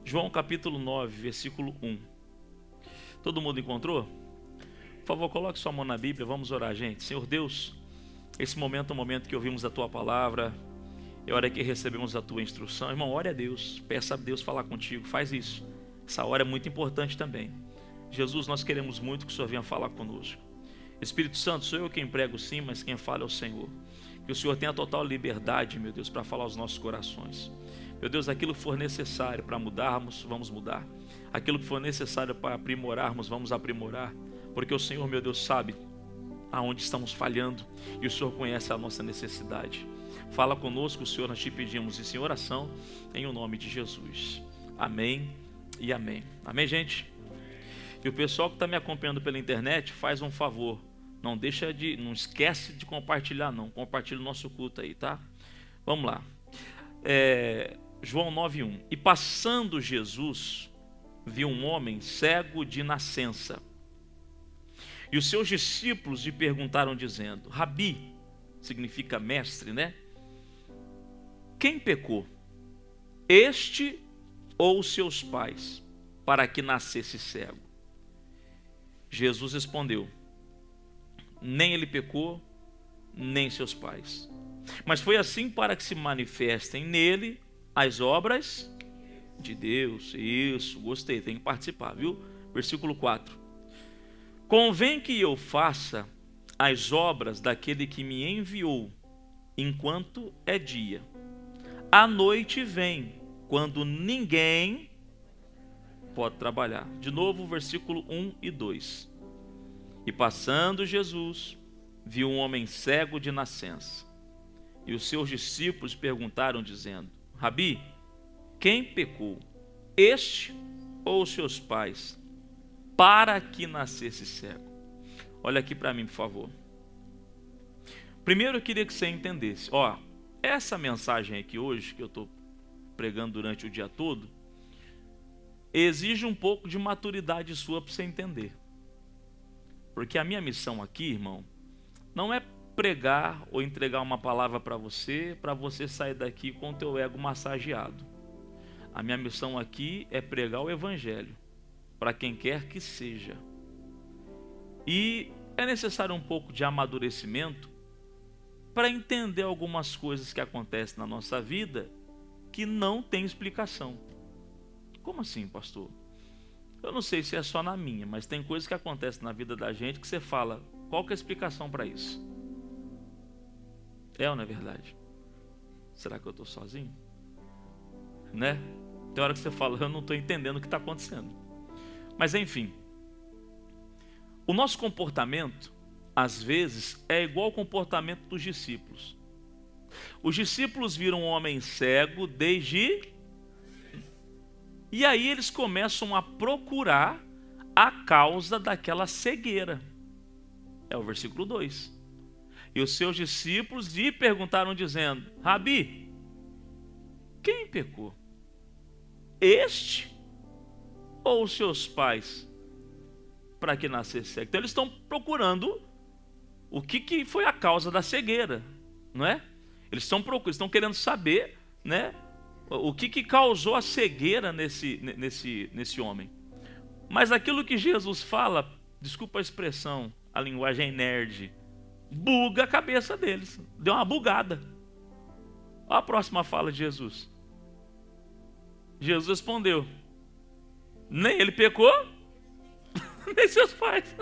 João capítulo 9, versículo 1. Todo mundo encontrou? Por favor, coloque sua mão na Bíblia, vamos orar, gente. Senhor Deus, esse momento é o momento que ouvimos a Tua palavra, é hora que recebemos a Tua instrução. Irmão, ore a Deus, peça a Deus falar contigo, faz isso. Essa hora é muito importante também. Jesus, nós queremos muito que o Senhor venha falar conosco. Espírito Santo, sou eu quem prego sim, mas quem fala é o Senhor. Que o Senhor tenha total liberdade, meu Deus, para falar aos nossos corações. Meu Deus, aquilo que for necessário para mudarmos, vamos mudar. Aquilo que for necessário para aprimorarmos, vamos aprimorar. Porque o Senhor, meu Deus, sabe aonde estamos falhando e o Senhor conhece a nossa necessidade. Fala conosco, Senhor, nós te pedimos isso em oração, em o nome de Jesus. Amém e amém. Amém, gente? E o pessoal que está me acompanhando pela internet, faz um favor. Não esquece de compartilhar não. Compartilha o nosso culto aí, tá? Vamos lá. João 9:1. E passando Jesus, viu um homem cego de nascença. E os seus discípulos lhe perguntaram dizendo: Rabi, significa mestre, né? Quem pecou? Este ou os seus pais, para que nascesse cego? Jesus respondeu: nem ele pecou, nem seus pais. Mas foi assim para que se manifestem nele as obras de Deus. Isso, gostei, tem que participar, viu? Versículo 4. Convém que eu faça as obras daquele que me enviou, enquanto é dia. A noite vem, quando ninguém pode trabalhar. De novo, versículo 1 e 2. E passando Jesus, viu um homem cego de nascença. E os seus discípulos perguntaram, dizendo: Rabi, quem pecou, este ou os seus pais, para que nascesse cego? Olha aqui para mim, por favor. Primeiro eu queria que você entendesse, essa mensagem aqui hoje, que eu estou pregando durante o dia todo, exige um pouco de maturidade sua para você entender. Porque a minha missão aqui, irmão, não é pregar ou entregar uma palavra para você sair daqui com o teu ego massageado. A minha missão aqui é pregar o evangelho para quem quer que seja. E é necessário um pouco de amadurecimento para entender algumas coisas que acontecem na nossa vida que não tem explicação. Como assim, pastor? Eu não sei se é só na minha, mas tem coisas que acontecem na vida da gente que você fala: qual que é a explicação para isso? É ou não é verdade? Será que eu estou sozinho? Né? Tem hora que você fala: eu não estou entendendo o que está acontecendo. Mas enfim, o nosso comportamento, às vezes, é igual ao comportamento dos discípulos. Os discípulos viram um homem cego E aí eles começam a procurar a causa daquela cegueira. É o versículo 2. E os seus discípulos lhe perguntaram dizendo: Rabi, quem pecou? Este ou os seus pais, para que nascesse cego? Então eles estão procurando o que foi a causa da cegueira, não é? Eles estão querendo saber, né? O que causou a cegueira nesse homem. Mas aquilo que Jesus fala, desculpa a expressão, a linguagem nerd, buga a cabeça deles. Deu uma bugada. Olha a próxima fala de Jesus. Jesus respondeu: nem ele pecou, nem seus pais.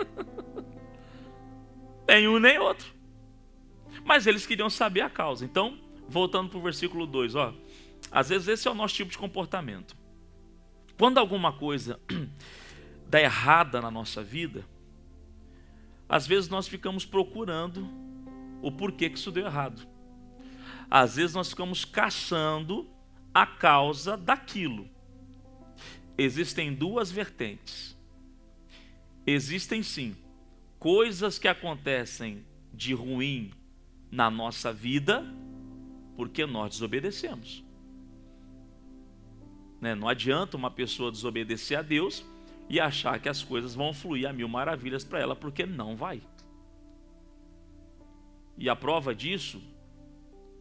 Nem um nem outro. Mas eles queriam saber a causa. Então, voltando para o versículo 2, às vezes esse é o nosso tipo de comportamento. Quando alguma coisa dá errada na nossa vida, às vezes nós ficamos procurando o porquê que isso deu errado. Às vezes nós ficamos caçando a causa daquilo. Existem duas vertentes. Existem sim coisas que acontecem de ruim na nossa vida porque nós desobedecemos. Não adianta uma pessoa desobedecer a Deus e achar que as coisas vão fluir a mil maravilhas para ela, porque não vai. E a prova disso,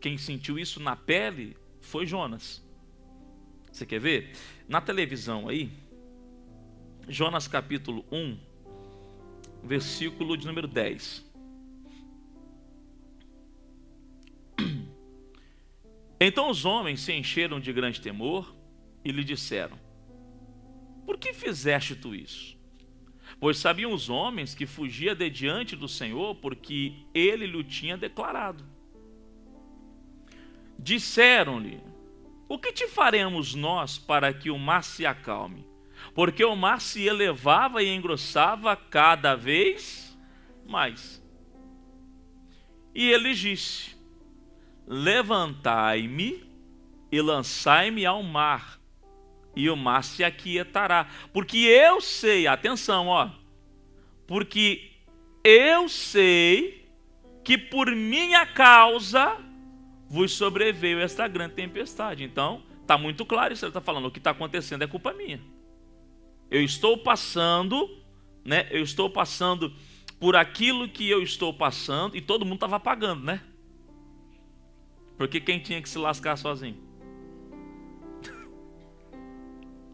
quem sentiu isso na pele foi Jonas. Você quer ver? Na televisão aí, Jonas capítulo 1, versículo de número 10. Então os homens se encheram de grande temor e lhe disseram: por que fizeste tu isso? Pois sabiam os homens que fugia de diante do Senhor, porque ele lhe tinha declarado. Disseram-lhe: o que te faremos nós para que o mar se acalme? Porque o mar se elevava e engrossava cada vez mais. E ele disse: levantai-me e lançai-me ao mar, e o mar se aquietará. Porque eu sei, atenção, porque eu sei que por minha causa vos sobreveio esta grande tempestade. Então, está muito claro isso. Ele está falando, o que está acontecendo é culpa minha. Eu estou passando, né? Eu estou passando por aquilo que eu estou passando, e todo mundo estava pagando, né? Porque quem tinha que se lascar sozinho?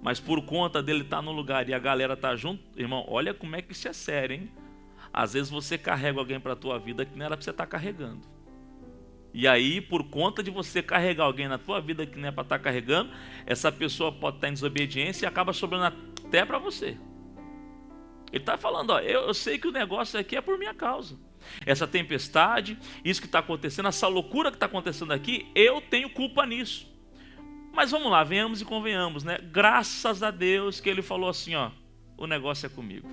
Mas por conta dele estar no lugar e a galera estar junto, irmão, olha como é que isso é sério, hein? Às vezes você carrega alguém para a tua vida que não era para você estar carregando. E aí, por conta de você carregar alguém na tua vida que não é para estar carregando, essa pessoa pode estar em desobediência e acaba sobrando até para você. Ele está falando, eu sei que o negócio aqui é por minha causa. Essa tempestade, isso que está acontecendo, essa loucura que está acontecendo aqui, eu tenho culpa nisso. Mas vamos lá, venhamos e convenhamos, né? Graças a Deus que ele falou assim, o negócio é comigo.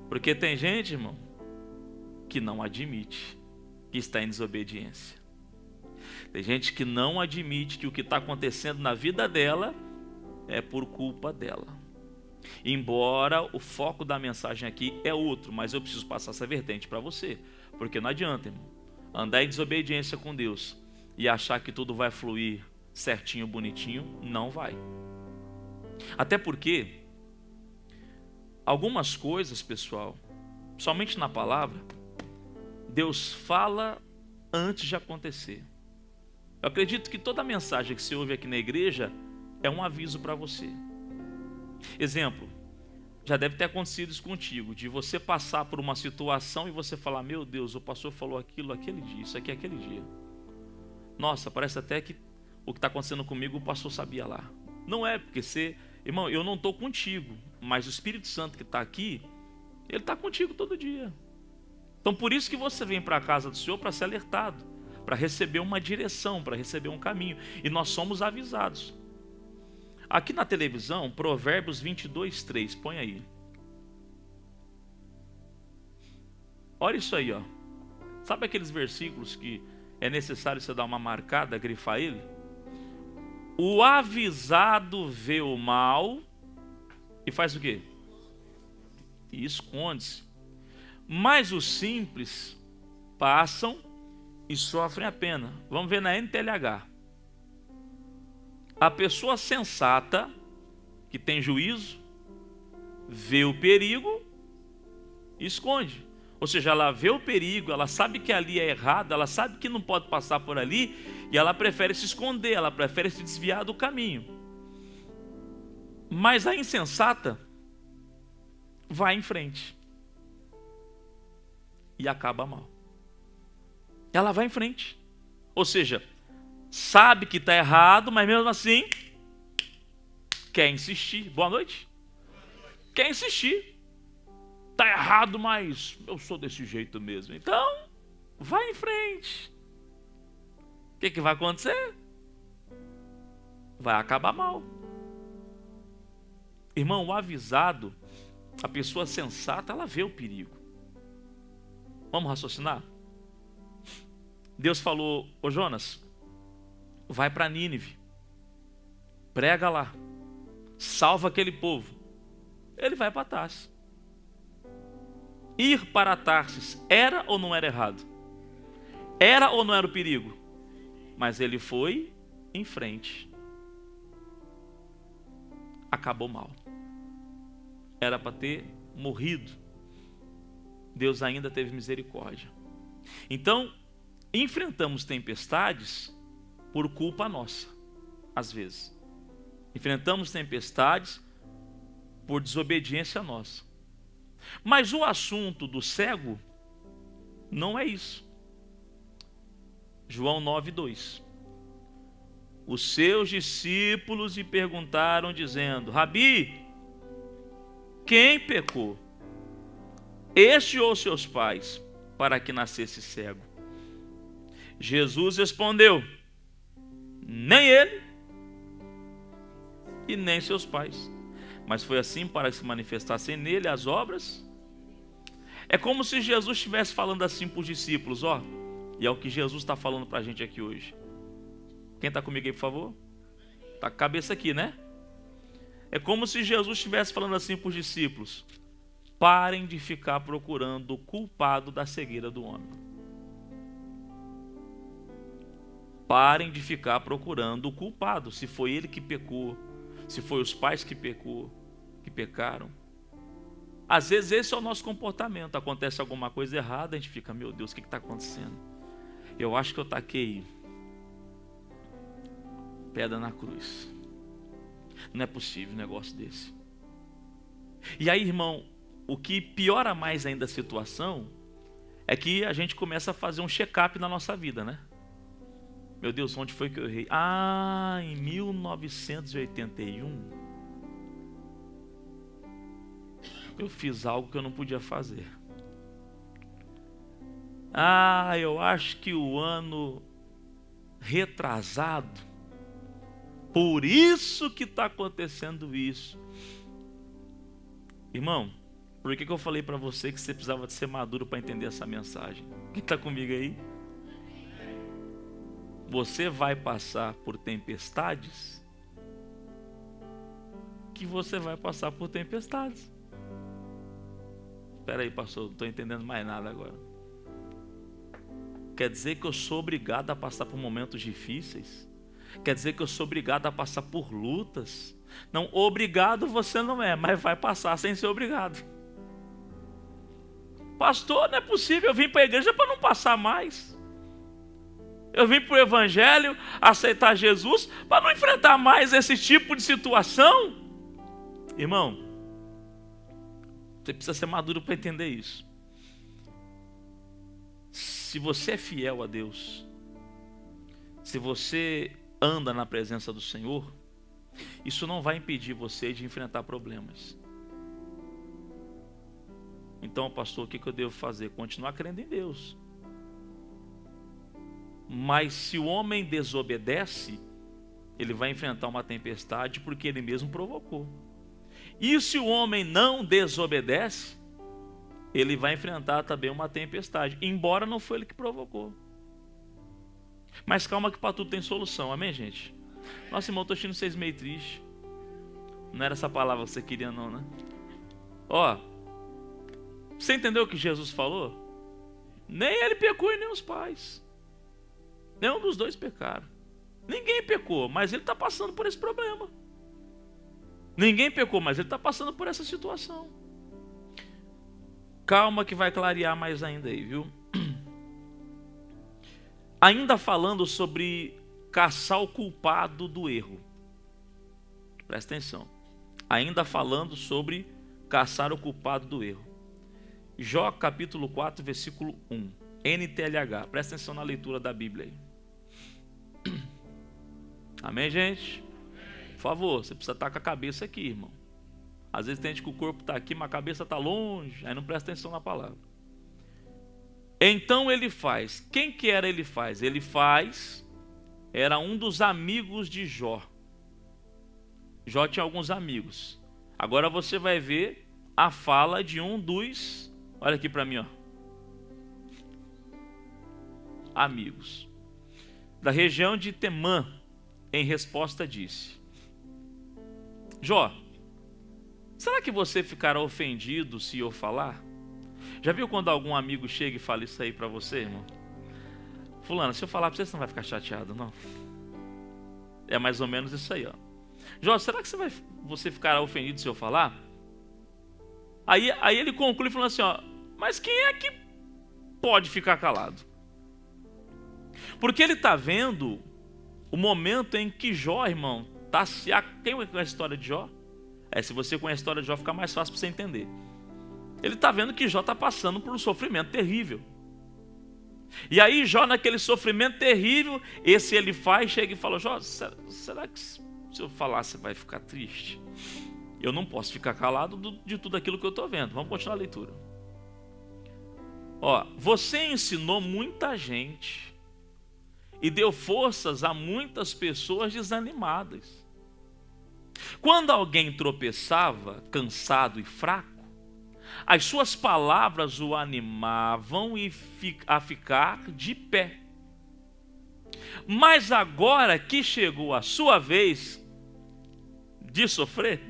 Porque tem gente, irmão, que não admite que está em desobediência. Tem gente que não admite que o que está acontecendo na vida dela é por culpa dela. Embora o foco da mensagem aqui é outro, mas eu preciso passar essa vertente para você. Porque não adianta, irmão, andar em desobediência com Deus e achar que tudo vai fluir certinho, bonitinho, não vai. Até porque algumas coisas, pessoal, somente na palavra, Deus fala antes de acontecer. Eu acredito que toda mensagem que você ouve aqui na igreja é um aviso para você. Exemplo, já deve ter acontecido isso contigo, de você passar por uma situação e você falar, meu Deus, o pastor falou aquilo aquele dia, isso aqui é aquele dia. Nossa, parece até que o que está acontecendo comigo o pastor sabia lá. Não é, porque você, irmão, eu não estou contigo, mas o Espírito Santo que está aqui, ele está contigo todo dia. Então por isso que você vem para a casa do Senhor para ser alertado, para receber uma direção, para receber um caminho. E nós somos avisados. Aqui na televisão, Provérbios 22:3, põe aí. Olha isso aí, Sabe aqueles versículos que é necessário você dar uma marcada, grifar ele? O avisado vê o mal e faz o quê? E esconde-se. Mas os simples passam e sofrem a pena. Vamos ver na NTLH. A pessoa sensata, que tem juízo, vê o perigo e esconde. Ou seja, ela vê o perigo, ela sabe que ali é errado, ela sabe que não pode passar por ali, e ela prefere se esconder, ela prefere se desviar do caminho. Mas a insensata vai em frente e acaba mal. Ela vai em frente. Ou seja, sabe que está errado, mas mesmo assim quer insistir. Boa noite. Quer insistir. Está errado, mas eu sou desse jeito mesmo. Então, vai em frente. O que vai acontecer? Vai acabar mal. Irmão, o avisado, a pessoa sensata, ela vê o perigo. Vamos raciocinar? Deus falou, ô Jonas, vai para Nínive, prega lá, salva aquele povo. Ele vai para Tarsis. Ir para Tarsis era ou não era errado? Era ou não era o perigo? Mas ele foi em frente. Acabou mal. Era para ter morrido. Deus ainda teve misericórdia. Então, enfrentamos tempestades por culpa nossa, às vezes. Enfrentamos tempestades por desobediência nossa. Mas o assunto do cego não é isso. João 9:2. Os seus discípulos lhe perguntaram, dizendo: Rabi, quem pecou, este ou seus pais, para que nascesse cego? Jesus respondeu: nem ele e nem seus pais, mas foi assim para que se manifestassem nele as obras. É como se Jesus estivesse falando assim para os discípulos, ó, e é o que Jesus está falando para a gente aqui hoje. Quem está comigo aí, por favor? Está com a cabeça aqui, né? É como se Jesus estivesse falando assim para os discípulos: parem de ficar procurando o culpado da cegueira do homem. Parem de ficar procurando o culpado, se foi ele que pecou, se foi os pais que pecaram. Às vezes esse é o nosso comportamento. Acontece alguma coisa errada, a gente fica: meu Deus, o que está acontecendo? Eu acho que eu taquei pedra na cruz. Não é possível um negócio desse. E aí, irmão, o que piora mais ainda a situação é que a gente começa a fazer um check-up na nossa vida, né? Meu Deus, onde foi que eu errei? Ah, em 1981 eu fiz algo que eu não podia fazer. Ah, eu acho que o ano retrasado, por isso que está acontecendo isso. Irmão, por que eu falei para você que você precisava de ser maduro para entender essa mensagem? Quem está comigo aí? Você vai passar por tempestades que você vai passar por tempestades. Espera aí, pastor, não estou entendendo mais nada agora. Quer dizer que eu sou obrigado a passar por momentos difíceis? Quer dizer que eu sou obrigado a passar por lutas? Não, obrigado você não é, mas vai passar sem ser obrigado. Pastor, não é possível, eu vim para a igreja para não passar mais. Eu vim para o evangelho, aceitar Jesus, para não enfrentar mais esse tipo de situação. Irmão, você precisa ser maduro para entender isso. Se você é fiel a Deus, se você anda na presença do Senhor, isso não vai impedir você de enfrentar problemas. Então, pastor, o que eu devo fazer? Continuar crendo em Deus. Mas se o homem desobedece, ele vai enfrentar uma tempestade porque ele mesmo provocou. E se o homem não desobedece, ele vai enfrentar também uma tempestade, embora não foi ele que provocou. Mas calma que para tudo tem solução, amém, gente? Nossa, irmão, estou achando vocês meio tristes. Não era essa palavra que você queria não, né? Ó, você entendeu o que Jesus falou? Nem ele pecou e nem os pais. Nenhum dos dois pecaram. Ninguém pecou, mas ele está passando por esse problema. Ninguém pecou, mas ele está passando por essa situação. Calma que vai clarear mais ainda aí, viu? Ainda falando sobre caçar o culpado do erro. Presta atenção. Ainda falando sobre caçar o culpado do erro. Jó capítulo 4, versículo 1. NTLH. Presta atenção na leitura da Bíblia aí. Amém, gente? Por favor, você precisa estar com a cabeça aqui, irmão. Às vezes tem gente que o corpo está aqui, mas a cabeça está longe. Aí não presta atenção na palavra. Então ele faz. Quem que era ele faz? Ele faz era um dos amigos de Jó. Jó tinha alguns amigos. Agora você vai ver a fala de um dos... Olha aqui para mim, ó. Amigos. Da região de Temã, em resposta disse: Jó, será que você ficará ofendido se eu falar? Já viu quando algum amigo chega e fala isso aí para você, irmão? Fulano, se eu falar para você, você não vai ficar chateado, não? É mais ou menos isso aí, ó. Jó, será que você ficará ofendido se eu falar? Aí ele conclui falando assim, ó, mas quem é que pode ficar calado? Porque ele está vendo o momento em que Jó, irmão, Tá, quem conhece a história de Jó? Se você conhece a história de Jó, fica mais fácil para você entender. Ele está vendo que Jó está passando por um sofrimento terrível. E aí Jó, naquele sofrimento terrível, ele chega e fala: Jó, será que se eu falar você vai ficar triste? Eu não posso ficar calado de tudo aquilo que eu estou vendo. Vamos continuar a leitura. Você ensinou muita gente e deu forças a muitas pessoas desanimadas. Quando alguém tropeçava, cansado e fraco, as suas palavras o animavam a ficar de pé. Mas agora que chegou a sua vez de sofrer,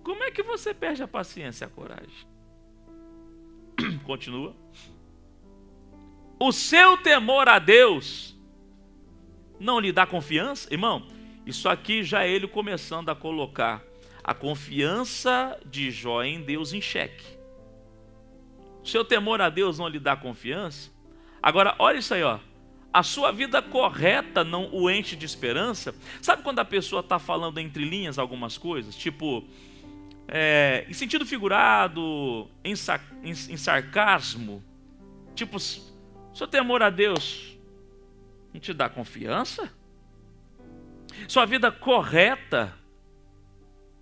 como é que você perde a paciência e a coragem? Continua. O seu temor a Deus não lhe dá confiança? Irmão, isso aqui já é ele começando a colocar a confiança de Jó em Deus em xeque. O seu temor a Deus não lhe dá confiança? Agora, olha isso aí, a sua vida correta não o enche de esperança? Sabe quando a pessoa está falando entre linhas algumas coisas? Tipo, em sentido figurado, em sarcasmo. Tipo, seu temor a Deus não te dá confiança? Sua vida correta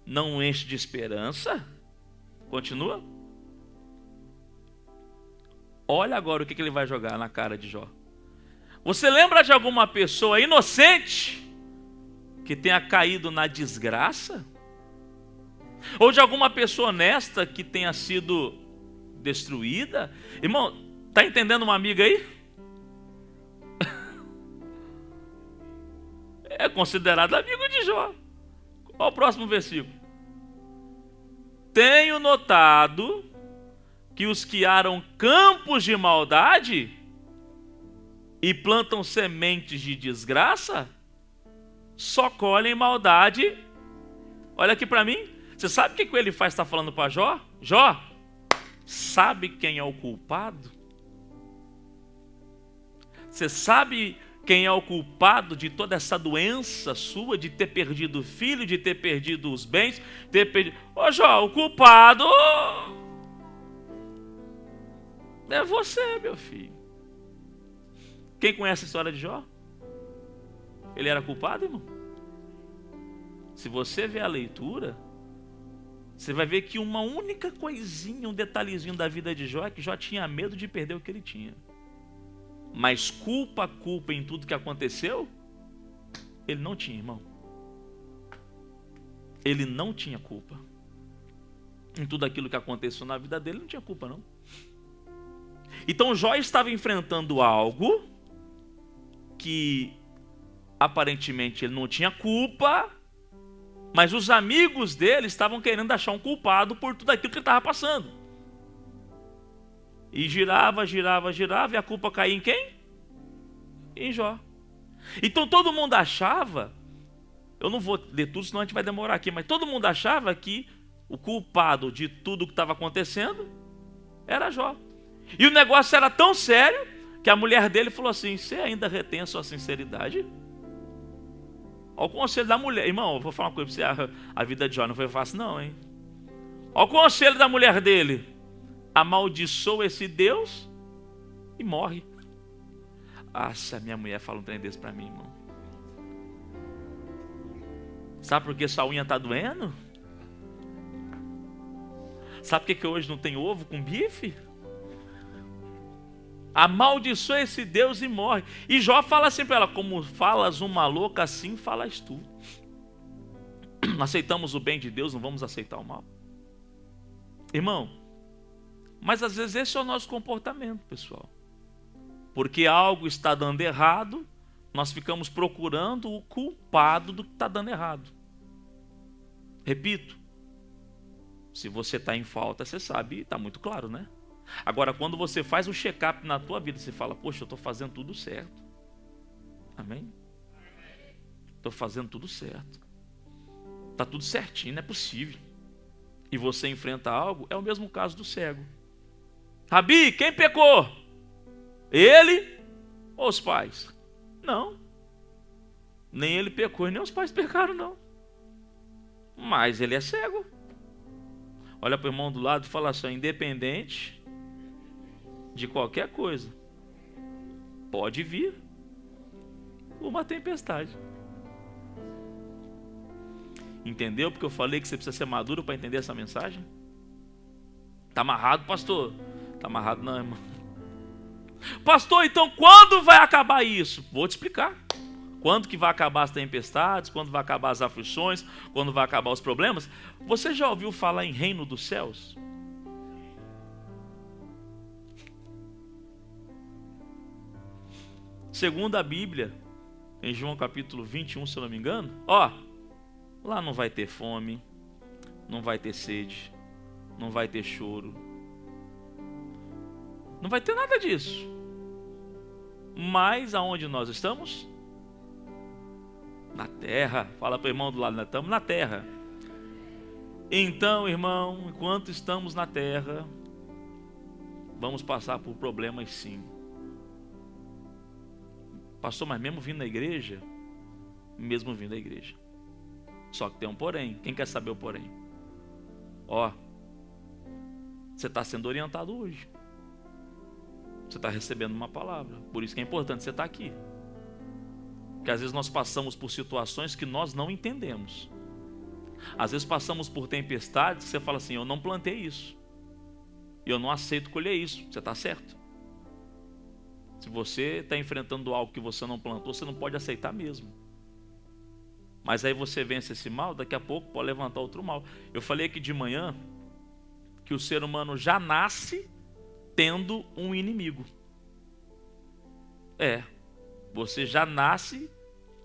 não enche de esperança? Continua. Olha agora o que ele vai jogar na cara de Jó. Você lembra de alguma pessoa inocente que tenha caído na desgraça? Ou de alguma pessoa honesta que tenha sido destruída? Irmão, tá entendendo uma amiga aí? É considerado amigo de Jó. Olha o próximo versículo. Tenho notado que os que aram campos de maldade e plantam sementes de desgraça só colhem maldade. Olha aqui para mim. Você sabe o que ele faz? Está falando para Jó? Jó, sabe quem é o culpado? Você sabe quem é o culpado de toda essa doença sua, de ter perdido o filho, de ter perdido os bens, ter perdido... Jó, o culpado é você, meu filho. Quem conhece a história de Jó? Ele era culpado, irmão? Se você ver a leitura, você vai ver que uma única coisinha, um detalhezinho da vida de Jó é que Jó tinha medo de perder o que ele tinha. Mas culpa em tudo que aconteceu, ele não tinha, irmão. Ele não tinha culpa. Em tudo aquilo que aconteceu na vida dele, não tinha culpa, não. Então Jó estava enfrentando algo que aparentemente ele não tinha culpa, mas os amigos dele estavam querendo achar um culpado por tudo aquilo que ele estava passando. E girava, e a culpa caía em quem? Em Jó. Então todo mundo achava, eu não vou ler tudo, senão a gente vai demorar aqui, mas todo mundo achava que o culpado de tudo que estava acontecendo era Jó. E o negócio era tão sério que a mulher dele falou assim: você ainda retém a sua sinceridade? Olha o conselho da mulher. Irmão, eu vou falar uma coisa para você, a vida de Jó não foi fácil não, hein? Olha o conselho da mulher dele: amaldiçoa esse Deus e morre. Se a minha mulher fala um trem desse pra mim, irmão. Sabe por que sua unha tá doendo? Sabe por que hoje não tem ovo com bife? Amaldiçoa esse Deus e morre. E Jó fala assim pra ela: como falas uma louca, assim falas tu. Aceitamos o bem de Deus, não vamos aceitar o mal. Irmão, mas às vezes esse é o nosso comportamento, pessoal. Porque algo está dando errado, nós ficamos procurando o culpado do que está dando errado. Repito, se você está em falta, você sabe, está muito claro, né? Agora, quando você faz um check-up na tua vida, você fala: poxa, eu estou fazendo tudo certo. Amém? Estou fazendo tudo certo. Está tudo certinho, não é possível. E você enfrenta algo, é o mesmo caso do cego. Rabi, quem pecou? Ele ou os pais? Não. Nem ele pecou e nem os pais pecaram, não. Mas ele é cego. Olha para o irmão do lado e fala assim: independente de qualquer coisa, pode vir uma tempestade. Entendeu? Porque eu falei que você precisa ser maduro para entender essa mensagem. Tá amarrado, pastor? Tá amarrado não, irmão. Pastor, então quando vai acabar isso? Vou te explicar. Quando que vai acabar as tempestades? Quando vai acabar as aflições? Quando vai acabar os problemas? Você já ouviu falar em reino dos céus? Segundo a Bíblia, em João capítulo 21, se eu não me engano, lá não vai ter fome, não vai ter sede, não vai ter choro, não vai ter nada disso. Mas aonde nós estamos? Na terra. Fala para o irmão do lado, nós estamos na terra. Então, irmão, enquanto estamos na terra, vamos passar por problemas sim. Pastor, mas mesmo vindo da igreja? Mesmo vindo da igreja. Só que tem um porém. Quem quer saber o porém? Você está sendo orientado hoje. Você está recebendo uma palavra. Por isso que é importante você estar aqui. Porque às vezes nós passamos por situações que nós não entendemos. Às vezes passamos por tempestades que você fala assim: eu não plantei isso, eu não aceito colher isso. Você está certo. Se você está enfrentando algo que você não plantou, você não pode aceitar mesmo. Mas aí você vence esse mal, daqui a pouco pode levantar outro mal. Eu falei aqui de manhã que o ser humano já nasce tendo um inimigo. Você já nasce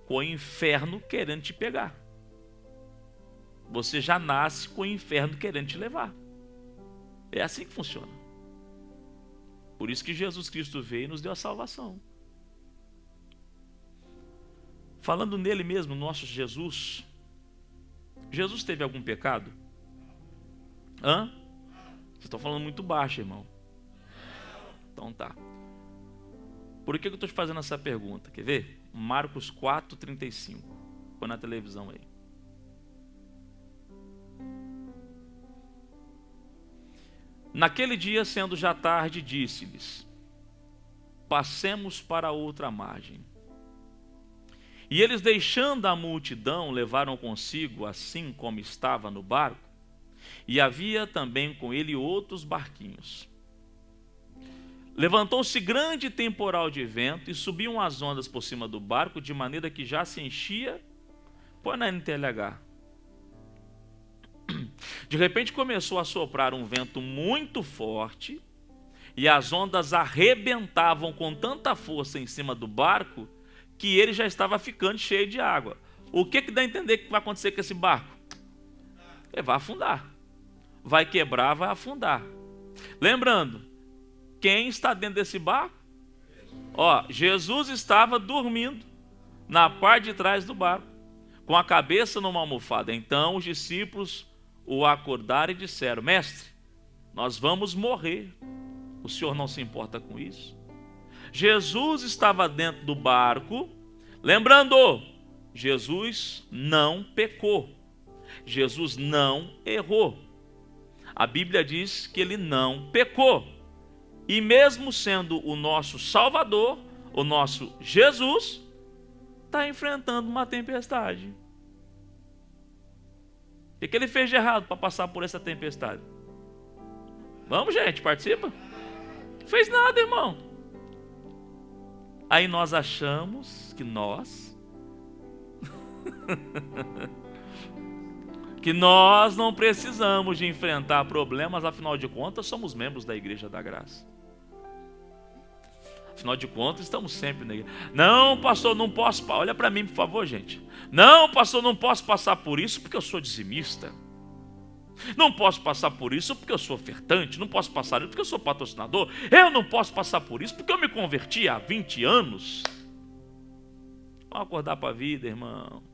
com o inferno querendo te pegar. Você já nasce com o inferno querendo te levar. É assim que funciona. Por isso que Jesus Cristo veio e nos deu a salvação. Falando nele mesmo, nosso Jesus. Jesus teve algum pecado? Vocês estão falando muito baixo, irmão. Então tá. Por que eu estou te fazendo essa pergunta? Quer ver? Marcos 4:35. Põe na televisão aí. Naquele dia, sendo já tarde, disse-lhes: passemos para outra margem. E eles, deixando a multidão, levaram consigo, assim como estava no barco, e havia também com ele outros barquinhos. Levantou-se grande temporal de vento, e subiam as ondas por cima do barco, de maneira que já se enchia. Põe na NTLH. De repente começou a soprar um vento muito forte, e as ondas arrebentavam com tanta força em cima do barco, que ele já estava ficando cheio de água. O que dá a entender que vai acontecer com esse barco? Ele vai afundar. Vai quebrar, vai afundar. Lembrando, quem está dentro desse barco? Jesus estava dormindo na parte de trás do barco, com a cabeça numa almofada. Então os discípulos o acordaram e disseram: mestre, nós vamos morrer. O senhor não se importa com isso? Jesus estava dentro do barco. Lembrando, Jesus não pecou. Jesus não errou. A Bíblia diz que ele não pecou. E mesmo sendo o nosso Salvador, o nosso Jesus, está enfrentando uma tempestade. O que ele fez de errado para passar por essa tempestade? Vamos, gente, participa? Não fez nada, irmão. Aí nós achamos que nós não precisamos de enfrentar problemas, afinal de contas somos membros da Igreja da Graça. Afinal de contas estamos sempre na igreja. Não, pastor, não posso. Olha para mim, por favor, gente. Não, pastor, não posso passar por isso porque eu sou dizimista. Não posso passar por isso porque eu sou ofertante. Não posso passar isso porque eu sou patrocinador. Eu não posso passar por isso porque eu me converti há 20 anos. Vamos acordar para a vida, irmão.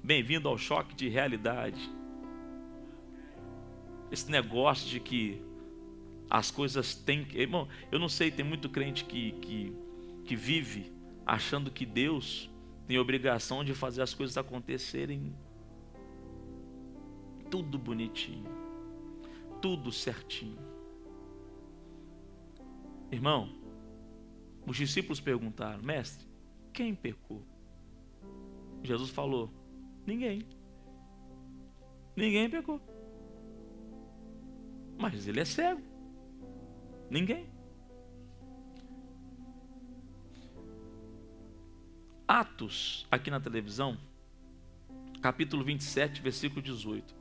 Bem-vindo ao choque de realidade. Esse negócio de que as coisas têm que... Irmão, eu não sei, tem muito crente que vive achando que Deus tem obrigação de fazer as coisas acontecerem tudo bonitinho, tudo certinho. Irmão, os discípulos perguntaram: mestre, quem pecou? Jesus falou: ninguém. Ninguém pecou. Mas ele é cego. Ninguém. Atos, aqui na televisão, capítulo 27, versículo 18.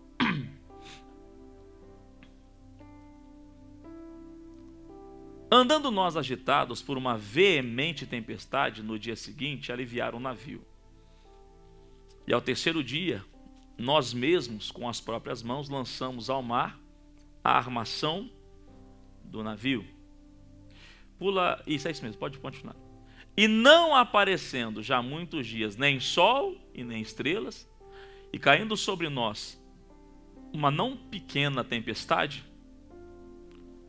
Andando nós agitados por uma veemente tempestade, no dia seguinte aliviaram o navio. E ao terceiro dia, nós mesmos, com as próprias mãos, lançamos ao mar a armação do navio. Pula, isso é isso mesmo, pode continuar. E não aparecendo já muitos dias nem sol e nem estrelas, e caindo sobre nós uma não pequena tempestade,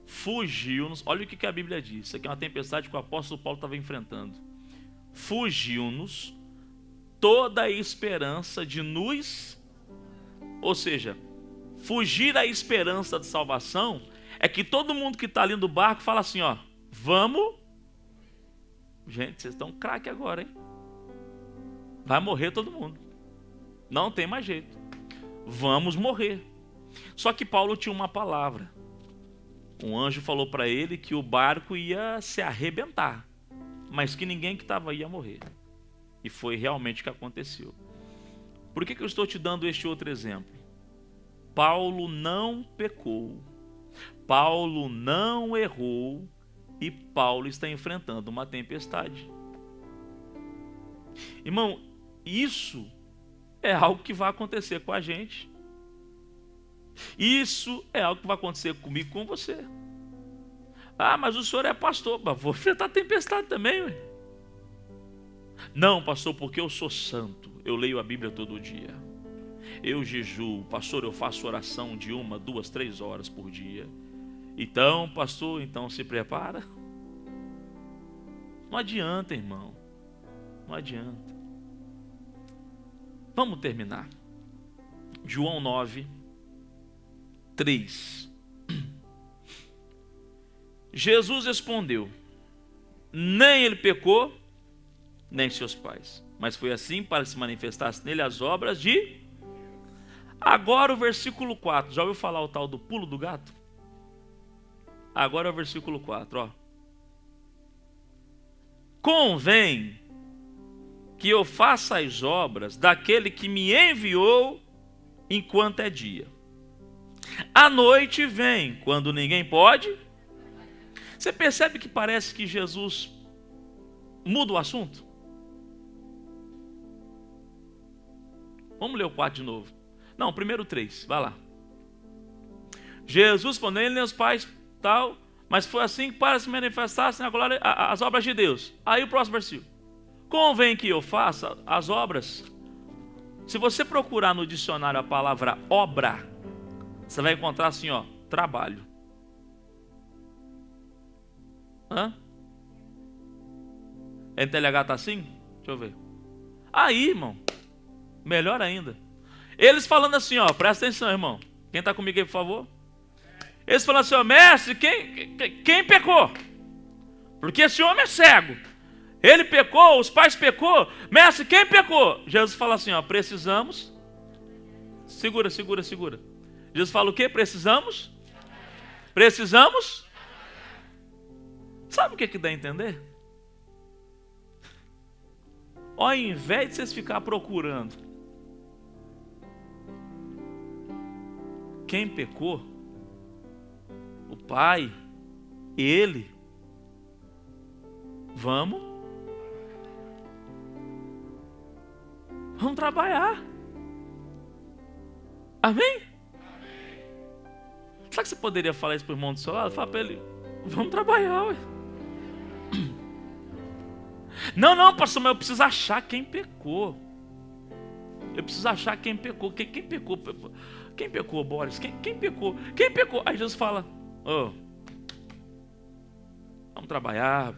fugiu-nos. Olha o que a Bíblia diz. Isso aqui é uma tempestade que o apóstolo Paulo estava enfrentando. Fugiu-nos toda a esperança de nos, ou seja, fugir à esperança de salvação é que todo mundo que está ali no barco fala assim, ó, vamos. Gente, vocês estão craque agora, hein? Vai morrer todo mundo. Não tem mais jeito. Vamos morrer. Só que Paulo tinha uma palavra. Um anjo falou para ele que o barco ia se arrebentar, mas que ninguém que estava aí ia morrer. E foi realmente o que aconteceu. Por que eu estou te dando este outro exemplo? Paulo não pecou, Paulo não errou, e Paulo está enfrentando uma tempestade. Irmão, isso é algo que vai acontecer com a gente. Isso é algo que vai acontecer comigo e com você. Ah, mas o senhor é pastor. Mas vou enfrentar a tempestade também, ué. Não, pastor, porque eu sou santo. Eu leio a Bíblia todo dia. Eu jejuo. Pastor, eu faço oração de 1, 2, 3 horas por dia. Então, pastor, então se prepara. Não adianta, irmão. Não adianta. Vamos terminar. João 9, 3. Jesus respondeu: nem ele pecou, nem seus pais, mas foi assim para que se manifestasse nele as obras de... Agora o versículo 4. Já ouviu falar o tal do pulo do gato? Agora é o versículo 4, ó. Convém que eu faça as obras daquele que me enviou enquanto é dia. A noite vem, quando ninguém pode. Você percebe que parece que Jesus muda o assunto? Vamos ler o 4 de novo. Não, primeiro 3, vai lá. Jesus respondeu, nem os pais, tal, mas foi assim para se manifestassem a glória, as obras de Deus. Aí o próximo versículo. Convém que eu faça as obras. Se você procurar no dicionário a palavra obra, você vai encontrar assim, ó, trabalho. Hã? NTLH tá assim? Deixa eu ver. Aí, irmão, melhor ainda. Eles falando assim, ó, presta atenção, irmão. Quem tá comigo aí, por favor? Eles falando assim, ó, mestre, quem pecou? Porque esse homem é cego. Ele pecou, os pais pecou. Mestre, quem pecou? Jesus fala assim, ó, precisamos. Segura. Jesus fala o quê? Precisamos. Sabe o que dá a entender? Ao invés de vocês ficar procurando quem pecou, o pai, ele, vamos trabalhar. Amém? Sabe que você poderia falar isso para o irmão do seu lado? Fala para ele, vamos trabalhar, ué. Não, pastor, mas eu preciso achar quem pecou. Quem pecou? Quem pecou, Boris? Quem pecou? Aí Jesus fala, oh, vamos trabalhar.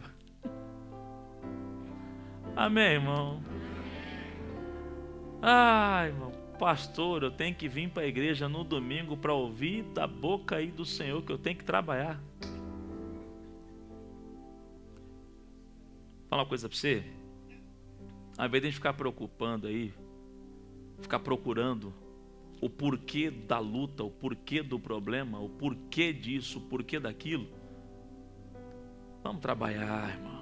Amém, irmão? Ai, irmão, pastor, eu tenho que vir para a igreja no domingo para ouvir da boca aí do Senhor que eu tenho que trabalhar. Fala uma coisa para você. Ao invés de a gente ficar preocupando aí, ficar procurando o porquê da luta, o porquê do problema, o porquê disso, o porquê daquilo, vamos trabalhar, irmão.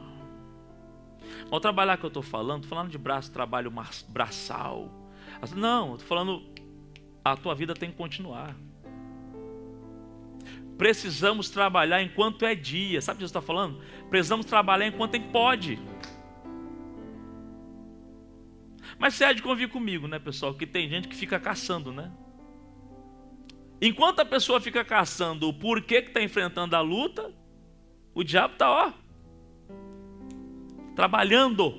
Ao trabalhar que eu estou falando de braço, trabalho braçal. Não, eu estou falando, a tua vida tem que continuar. Precisamos trabalhar enquanto é dia. Sabe o que Jesus está falando? Precisamos trabalhar enquanto tem pode. Mas você há de convir comigo, né, pessoal? Que tem gente que fica caçando, né? Enquanto a pessoa fica caçando o porquê que está enfrentando a luta, o diabo está, ó, trabalhando.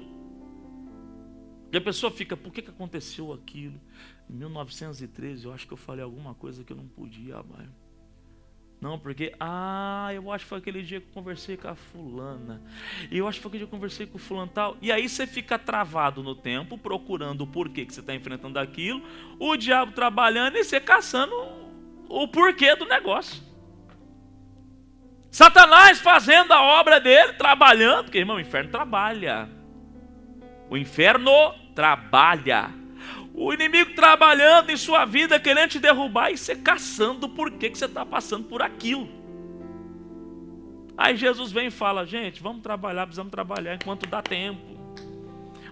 E a pessoa fica, por que aconteceu aquilo? Em 1913, eu acho que eu falei alguma coisa que eu não podia, mas... Não, porque, eu acho que foi aquele dia que eu conversei com a fulana. E eu acho que foi aquele dia que eu conversei com o fulano tal. E aí você fica travado no tempo, procurando o porquê que você está enfrentando aquilo. O diabo trabalhando e você caçando o porquê do negócio. Satanás fazendo a obra dele, trabalhando. Porque, irmão, o inferno trabalha. O inferno trabalha. O inimigo trabalhando em sua vida, querendo te derrubar, e você caçando o porquê que você está passando por aquilo. Aí Jesus vem e fala, gente, vamos trabalhar, precisamos trabalhar enquanto dá tempo.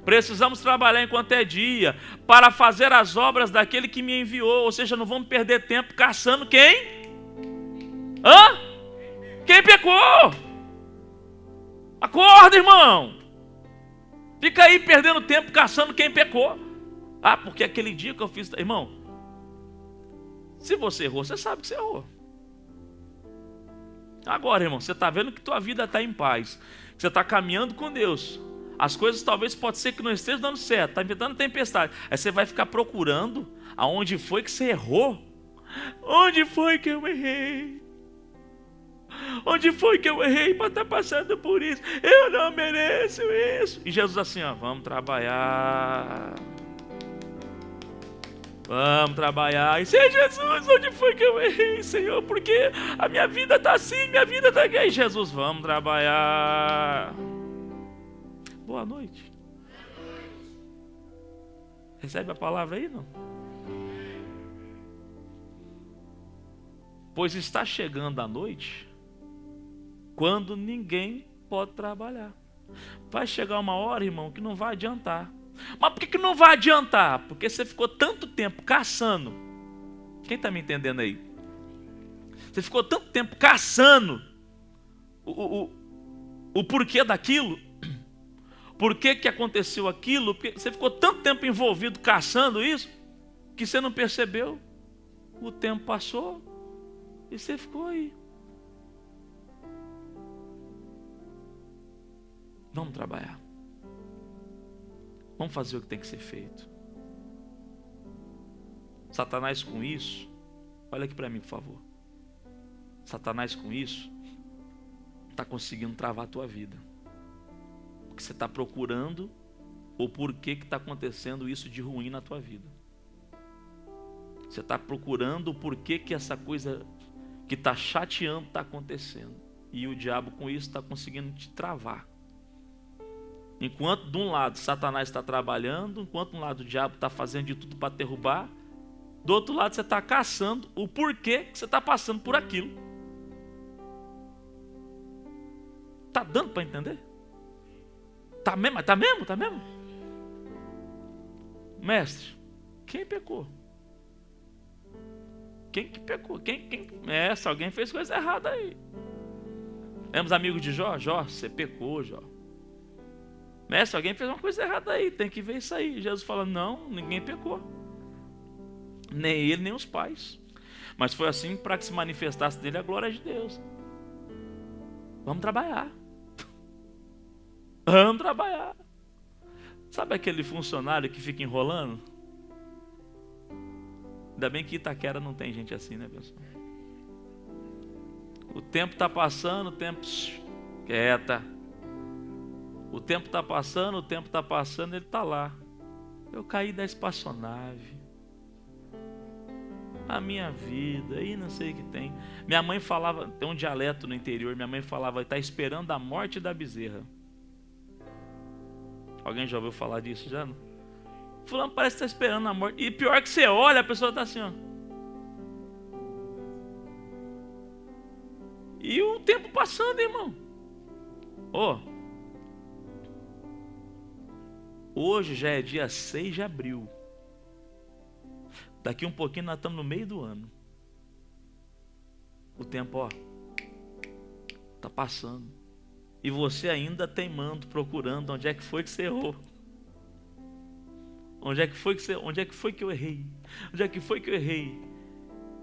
Precisamos trabalhar enquanto é dia, para fazer as obras daquele que me enviou. Ou seja, não vamos perder tempo caçando quem? Quem pecou? Acorda, irmão. Fica aí perdendo tempo caçando quem pecou. Porque aquele dia que eu fiz... Irmão, se você errou, você sabe que você errou. Agora, irmão, você está vendo que tua vida está em paz, que você está caminhando com Deus. As coisas talvez pode ser que não estejam dando certo, está inventando tempestade. Aí você vai ficar procurando aonde foi que você errou. Onde foi que eu errei? Onde foi que eu errei para estar passando por isso? Eu não mereço isso. E Jesus assim, vamos trabalhar... Vamos trabalhar. E Senhor Jesus, onde foi que eu errei, Senhor? Porque a minha vida está assim, minha vida está aqui. E Jesus, vamos trabalhar. Boa noite. Recebe a palavra aí, não? Pois está chegando a noite, quando ninguém pode trabalhar. Vai chegar uma hora, irmão, que não vai adiantar. Mas por que não vai adiantar? Porque você ficou tanto tempo caçando. Quem está me entendendo aí? Você ficou tanto tempo caçando o porquê daquilo. Por que aconteceu aquilo? Porque você ficou tanto tempo envolvido caçando isso, que você não percebeu. O tempo passou e você ficou aí. Vamos trabalhar. Vamos fazer o que tem que ser feito. Satanás com isso, olha aqui para mim, por favor. Satanás com isso está conseguindo travar a tua vida. Porque você está procurando o porquê que está acontecendo isso de ruim na tua vida. Você está procurando o porquê que essa coisa que está chateando está acontecendo. E o diabo com isso está conseguindo te travar. Enquanto de um lado Satanás está trabalhando, enquanto de um lado o diabo está fazendo de tudo para derrubar, do outro lado você está caçando o porquê que você está passando por aquilo. Está dando para entender? Está mesmo? Está mesmo? Está mesmo? Mestre, quem pecou? Quem que pecou? Se alguém fez coisa errada aí. Éramos amigos de Jó? Jó, você pecou, Jó. Mestre, alguém fez uma coisa errada aí, tem que ver isso aí. Jesus fala, não, ninguém pecou. Nem ele, nem os pais. Mas foi assim para que se manifestasse nele a glória de Deus. Vamos trabalhar. Vamos trabalhar. Sabe aquele funcionário que fica enrolando? Ainda bem que Itaquera não tem gente assim, né, pessoal? O tempo está passando, o tempo... quieta. O tempo está passando, ele está lá. Eu caí da espaçonave. A minha vida, e não sei o que tem. Minha mãe falava, tem um dialeto no interior, minha mãe falava, está esperando a morte da bezerra. Alguém já ouviu falar disso já? Fulano parece que está esperando a morte. E pior que você olha, a pessoa está assim, ó. E o tempo passando, irmão. Hoje já é dia 6 de abril. Daqui um pouquinho nós estamos no meio do ano. O tempo, está passando. E você ainda teimando, procurando onde é que foi que você errou. Onde é que foi que eu errei? Onde é que foi que eu errei?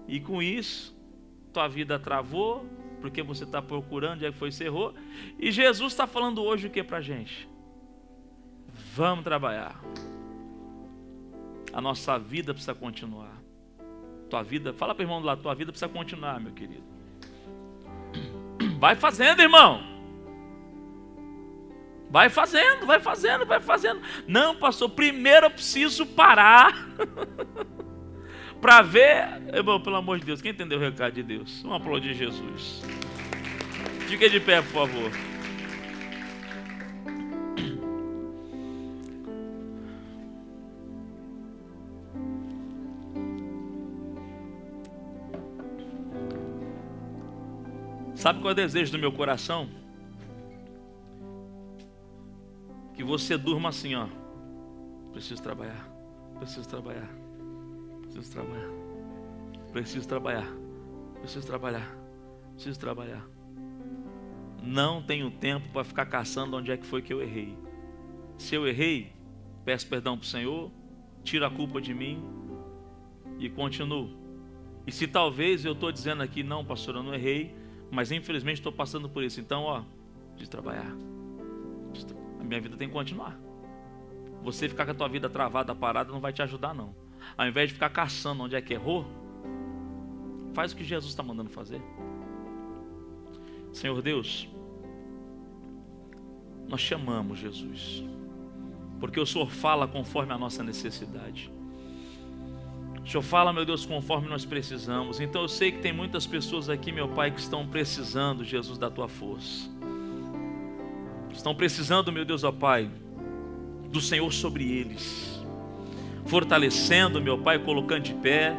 E com isso, tua vida travou, porque você está procurando onde é que foi que você errou. E Jesus está falando hoje o que pra gente? Vamos trabalhar. A nossa vida precisa continuar. Tua vida, fala para o irmão do lado, tua vida precisa continuar, meu querido. Vai fazendo, irmão. Vai fazendo, vai fazendo, vai fazendo. Não, pastor, primeiro eu preciso parar para ver. Irmão, pelo amor de Deus, quem entendeu o recado de Deus? Vamos aplaudir Jesus. Fique de pé, por favor. Sabe qual é o desejo do meu coração? Que você durma assim, ó. Preciso trabalhar, preciso trabalhar, preciso trabalhar, preciso trabalhar, preciso trabalhar, preciso trabalhar. Não tenho tempo para ficar caçando onde é que foi que eu errei. Se eu errei, peço perdão para o Senhor, tiro a culpa de mim e continuo. E se talvez eu estou dizendo aqui, não, pastor, eu não errei, mas infelizmente estou passando por isso. Então, preciso trabalhar. A minha vida tem que continuar. Você ficar com a tua vida travada, parada, não vai te ajudar, não. Ao invés de ficar caçando onde é que errou, faz o que Jesus está mandando fazer. Senhor Deus, nós te amamos, Jesus, porque o Senhor fala conforme a nossa necessidade. O Senhor fala, meu Deus, conforme nós precisamos. Então eu sei que tem muitas pessoas aqui, meu Pai, que estão precisando, Jesus, da tua força. Estão precisando, meu Deus, ó Pai, do Senhor sobre eles, fortalecendo, meu Pai, colocando de pé,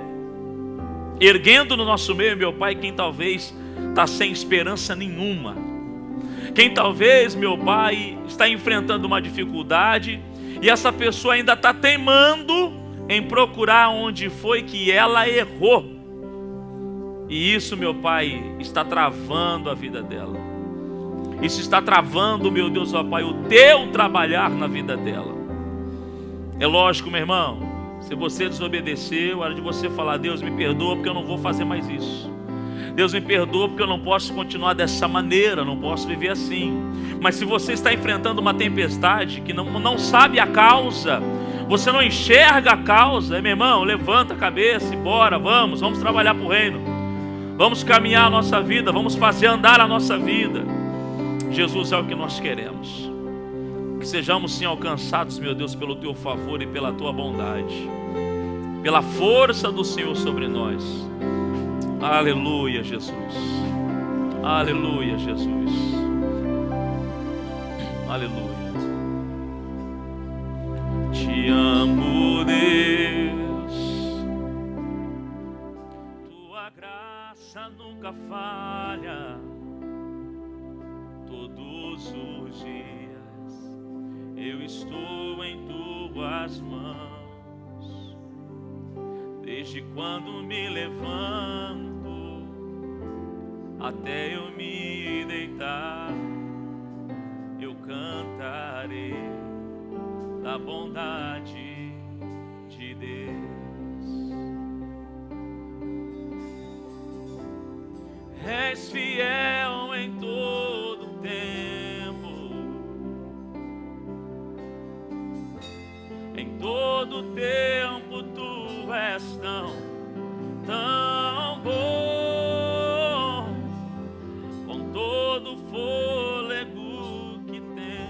erguendo no nosso meio, meu Pai, quem talvez está sem esperança nenhuma, quem talvez, meu Pai, está enfrentando uma dificuldade e essa pessoa ainda está teimando em procurar onde foi que ela errou, e isso, meu Pai, está travando a vida dela. Isso está travando, meu Deus, ó Pai, o teu trabalhar na vida dela. É lógico, meu irmão, se você desobedeceu, é hora de você falar, Deus me perdoa porque eu não vou fazer mais isso. Deus me perdoa porque eu não posso continuar dessa maneira, não posso viver assim. Mas se você está enfrentando uma tempestade que não sabe a causa, você não enxerga a causa, meu irmão, levanta a cabeça e bora, vamos trabalhar para o reino. Vamos caminhar a nossa vida, vamos fazer andar a nossa vida. Jesus, é o que nós queremos. Que sejamos sim alcançados, meu Deus, pelo teu favor e pela tua bondade, pela força do Senhor sobre nós. Aleluia, Jesus. Aleluia, Jesus. Aleluia. Te amo, Deus. Tua graça nunca falha. Todos os dias eu estou em tuas mãos. Desde quando me levanto até eu me deitar, eu cantarei da bondade de Deus. És fiel em todo tempo, em todo tempo tu és tão bom, com todo o fôlego que tem.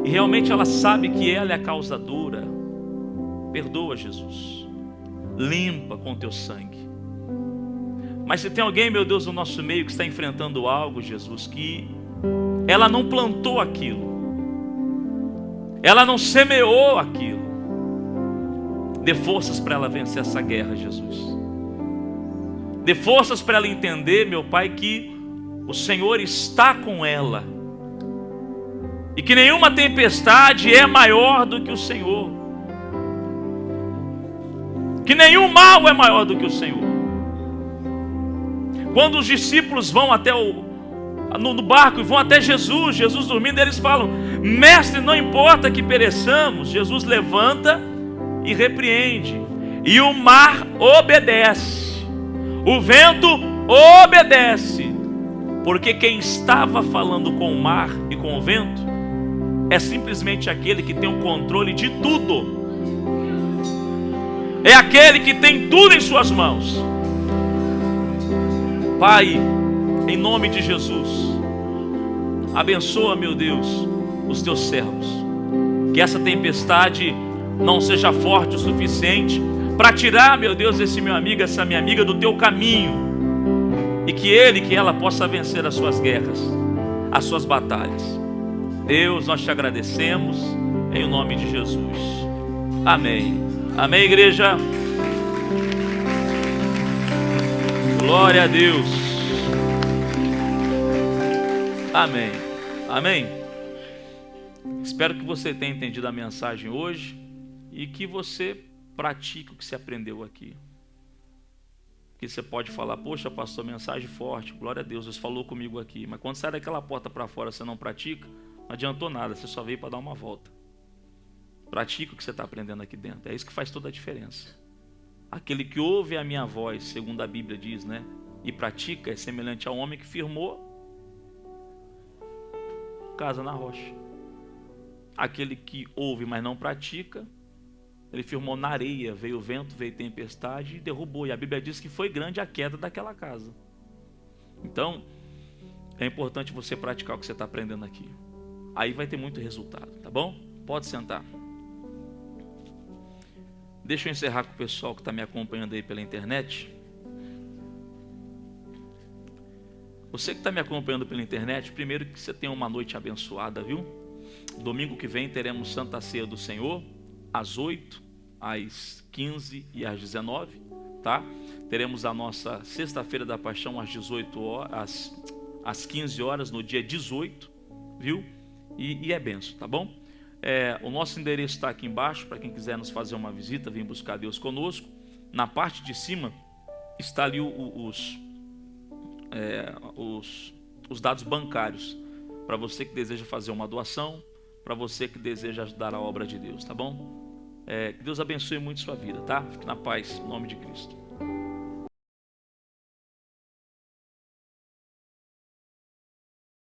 e realmente ela sabe que ela é a causadora, perdoa, Jesus. Limpa com teu sangue. Mas se tem alguém, meu Deus, no nosso meio que está enfrentando algo, Jesus, que ela não plantou aquilo, ela não semeou aquilo, dê forças para ela vencer essa guerra, Jesus. Dê forças para ela entender, meu Pai, que o Senhor está com ela e que nenhuma tempestade é maior do que o Senhor, que nenhum mal é maior do que o Senhor. Quando os discípulos vão até no barco e vão até Jesus dormindo, eles falam: mestre, não importa que pereçamos. Jesus levanta e repreende, e o mar obedece, o vento obedece, porque quem estava falando com o mar e com o vento é simplesmente aquele que tem o controle de tudo, é aquele que tem tudo em suas mãos. Pai, em nome de Jesus, abençoa, meu Deus, os teus servos, que essa tempestade não seja forte o suficiente para tirar, meu Deus, esse meu amigo, essa minha amiga do teu caminho, e que ela possa vencer as suas guerras, as suas batalhas. Deus, nós te agradecemos em o nome de Jesus. Amém. Amém, igreja. Glória a Deus. Amém. Amém. Espero que você tenha entendido a mensagem hoje e que você pratique o que você aprendeu aqui. Que você pode falar: poxa, pastor, mensagem forte, glória a Deus, Deus falou comigo aqui. Mas quando sai daquela porta para fora, você não pratica, não adiantou nada, você só veio para dar uma volta. Pratique o que você está aprendendo aqui dentro. É isso que faz toda a diferença. Aquele que ouve a minha voz, segundo a Bíblia diz, né, e pratica, é semelhante ao homem que firmou casa na rocha. Aquele que ouve, mas não pratica, ele firmou na areia, veio o vento, veio tempestade e derrubou. E a Bíblia diz que foi grande a queda daquela casa. Então, é importante você praticar o que você está aprendendo aqui. Aí vai ter muito resultado, tá bom? Pode sentar. Deixa eu encerrar com o pessoal que está me acompanhando aí pela internet. Você que está me acompanhando pela internet, primeiro que você tenha uma noite abençoada, viu? Domingo que vem teremos Santa Ceia do Senhor, às 8, às 15 e às 19, tá? Teremos a nossa Sexta-feira da Paixão às 18 horas, às 15 horas, no dia 18, viu? E é benção, tá bom? O nosso endereço está aqui embaixo, para quem quiser nos fazer uma visita, vir buscar Deus conosco. Na parte de cima está ali os dados bancários, para você que deseja fazer uma doação, para você que deseja ajudar a obra de Deus, tá bom? Que Deus abençoe muito sua vida, tá? Fique na paz, em nome de Cristo.